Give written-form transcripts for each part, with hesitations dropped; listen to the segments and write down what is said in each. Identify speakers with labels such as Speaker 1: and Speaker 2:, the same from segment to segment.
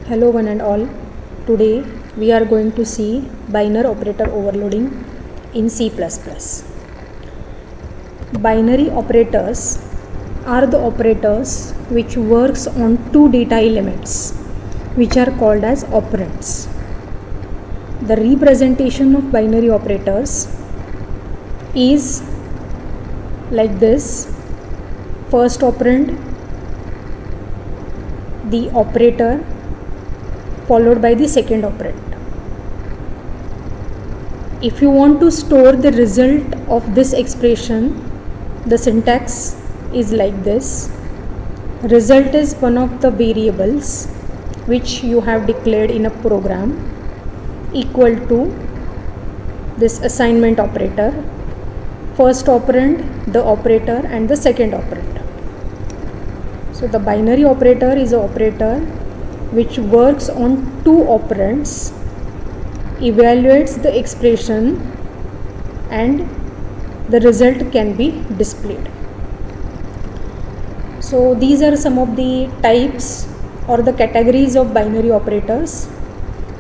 Speaker 1: Hello one and all. Today we are going to see binary operator overloading in C++. Binary operators are the operators which works on two data elements which are called as operands. The representation of binary operators is like this. First operand, the operator followed by the second operand. If you want to store the result of this expression, the syntax is like this. Result is one of the variables which you have declared in a program equal to this assignment operator, first operand, the operator and the second operand. So the binary operator is an operator which works on two operands, evaluates the expression and the result can be displayed. So these are some of the types or the categories of binary operators: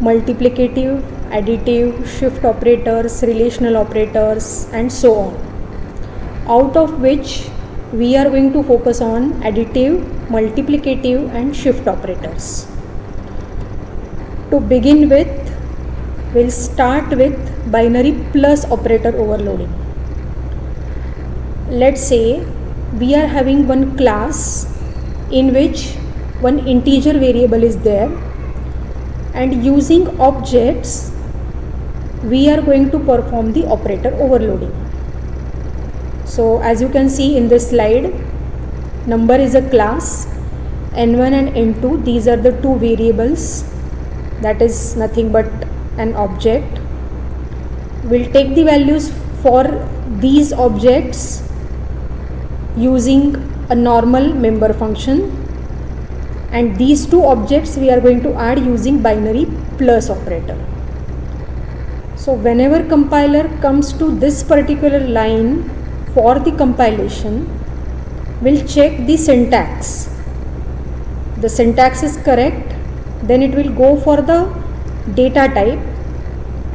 Speaker 1: multiplicative, additive, shift operators, relational operators and so on, out of which we are going to focus on additive, multiplicative and shift operators. To begin with, we'll start with binary plus operator overloading. Let's say we are having one class in which one integer variable is there, and using objects we are going to perform the operator overloading. So as you can see in this slide, number is a class, n1 and n2, these are the two variables, that is nothing but an object. We'll take the values for these objects using a normal member function, and these two objects we are going to add using binary plus operator. So whenever compiler comes to this particular line for the compilation, we'll check the syntax. The syntax is correct, then it will go for the data type.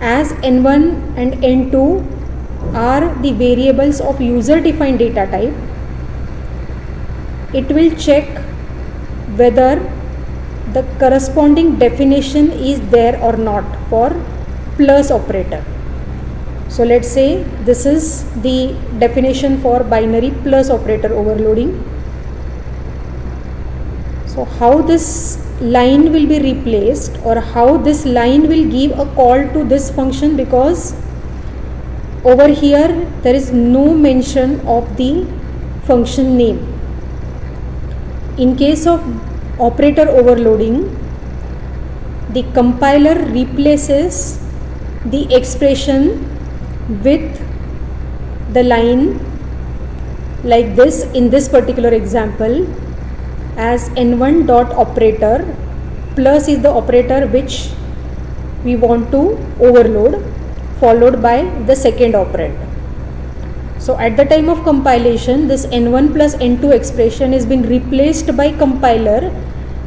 Speaker 1: As n1 and n2 are the variables of user defined data type, it will check whether the corresponding definition is there or not for plus operator. So let's say this is the definition for binary plus operator overloading. So how this line will be replaced, or how this line will give a call to this function, because over here there is no mention of the function name. In case of operator overloading, the compiler replaces the expression with the line like this in this particular example, as n1 dot operator plus is the operator which we want to overload, followed by the second operand. So at the time of compilation, this n1 plus n2 expression is been replaced by compiler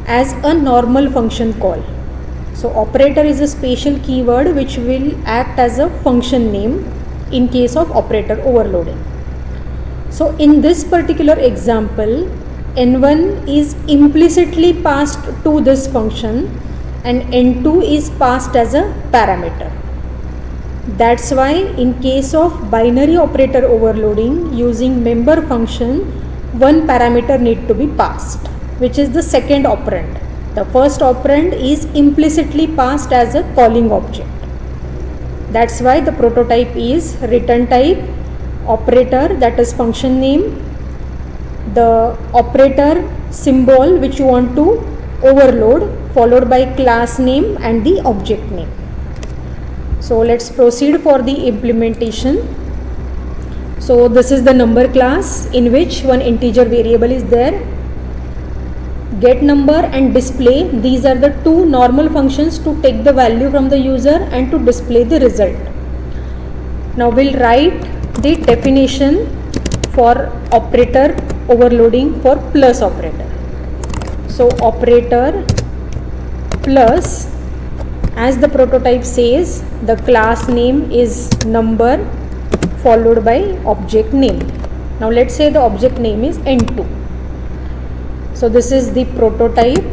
Speaker 1: as a normal function call. So operator is a special keyword which will act as a function name in case of operator overloading. So in this particular example, n1 is implicitly passed to this function and n2 is passed as a parameter. That's why in case of binary operator overloading using member function, one parameter need to be passed, which is the second operand. The first operand is implicitly passed as a calling object. That's why the prototype is return type, operator, that is function name, the operator symbol which you want to overload, followed by class name and the object name. So let's proceed for the implementation. So this is the number class in which one integer variable is there. Get number and display, these are the two normal functions to take the value from the user and to display the result. Now we'll write the definition for operator overloading for plus operator. So operator plus, as the prototype says, the class name is number followed by object name. Now let's say the object name is n2. So this is the prototype.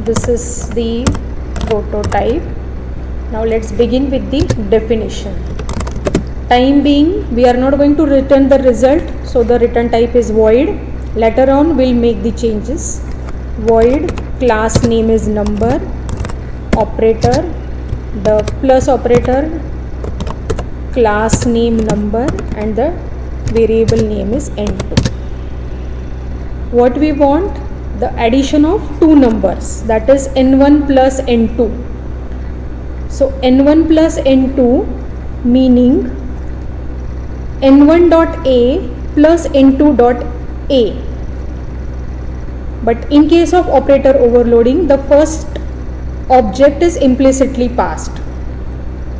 Speaker 1: This is the prototype. Now let's begin with the definition. Time being, we are not going to return the result, so the return type is void. Later on we'll make the changes. Void, class name is number, operator, the plus operator, class name number, and the variable name is n2. What we want? The addition of two numbers, that is n1 plus n2. So n1 plus n2 meaning n1 dot a plus n2 dot a. But in case of operator overloading, the first object is implicitly passed.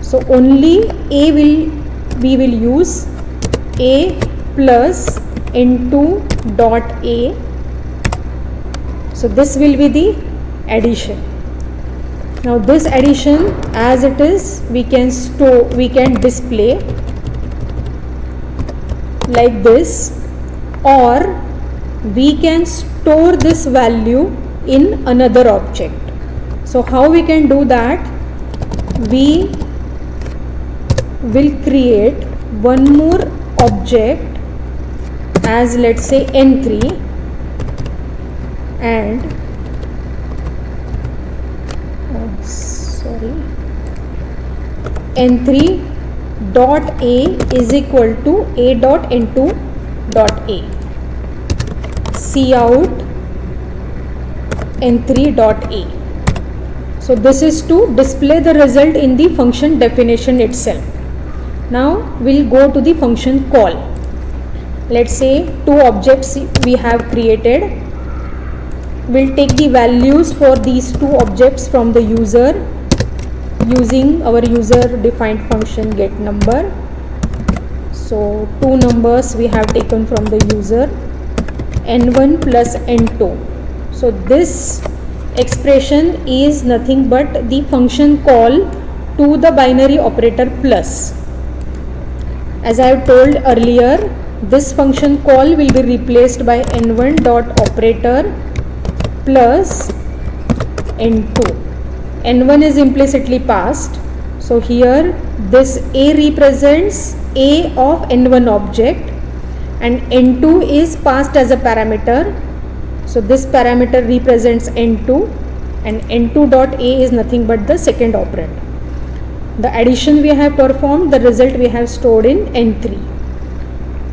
Speaker 1: So only we will use a plus n2 dot a. So this will be the addition. Now this addition as it is, we can display like this, or we can store this value in another object. So how we can do that? We will create one more object as, let's say, n3, and n3 dot a is equal to a dot n2 dot a. Cout n3 dot a. So this is to display the result in the function definition itself. Now we'll go to the function call. Let's say two objects we have created. We'll take the values for these two objects from the user using our user defined function getNumber. So two numbers we have taken from the user, n1 plus n2. So this expression is nothing but the function call to the binary operator plus. As I have told earlier, this function call will be replaced by n1 dot operator plus n2. n1 is implicitly passed, so here this a represents a of n1 object and n2 is passed as a parameter. So this parameter represents n2 and n2 dot a is nothing but the second operand. The addition we have performed, the result we have stored in n3.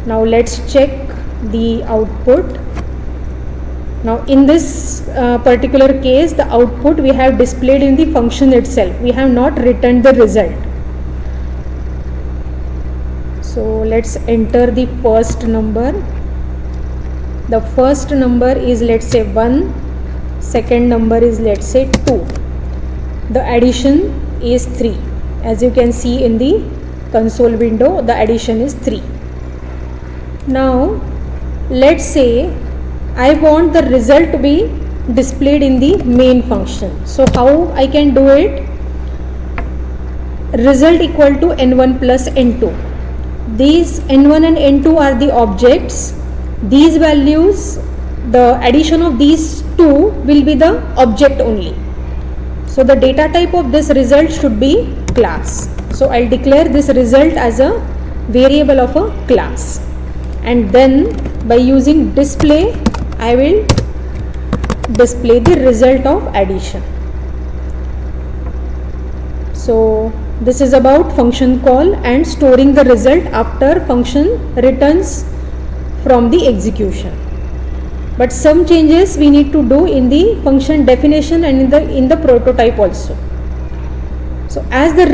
Speaker 1: Now let's check the output. Now in this particular case, the output we have displayed in the function itself. We have not returned the result. So let's enter the first number. The first number is, let's say, 1. Second number is, let's say, 2. The addition is 3. As you can see in the console window, the addition is 3. Now let's say I want the result to be displayed in the main function. So how I can do it? Result equal to n1 plus n2. These n1 and n2 are the objects. These values, the addition of these two will be the object only. So the data type of this result should be class. So I'll declare this result as a variable of a class, and then by using display I will display the result of addition. So this is about function call and storing the result after function returns from the execution. But some changes we need to do in the function definition and in the prototype also. So as the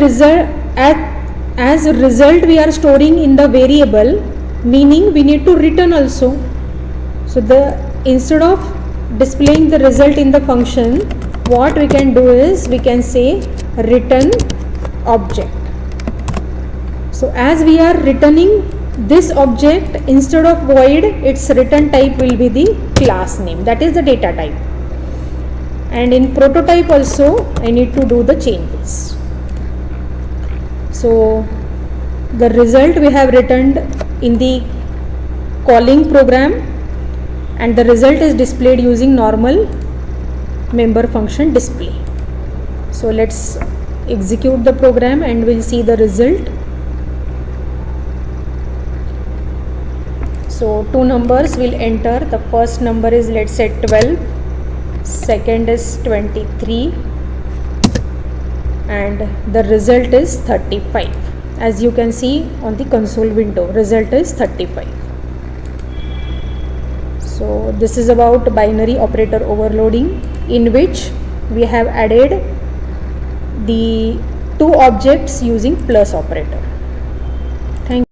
Speaker 1: result we are storing in the variable, meaning we need to return also. So instead of displaying the result in the function, what we can do is we can say return object. So as we are returning this object, instead of void, its return type will be the class name, that is the data type. and in prototype also I need to do the changes. So the result we have written in the calling program, and the result is displayed using normal member function display. So let's execute the program and we'll see the result. So two numbers will enter. The first number is, let's say, 12, second is 23, and the result is 35. As you can see on the console window, result is 35. So this is about binary operator overloading, in which we have added the two objects using plus operator.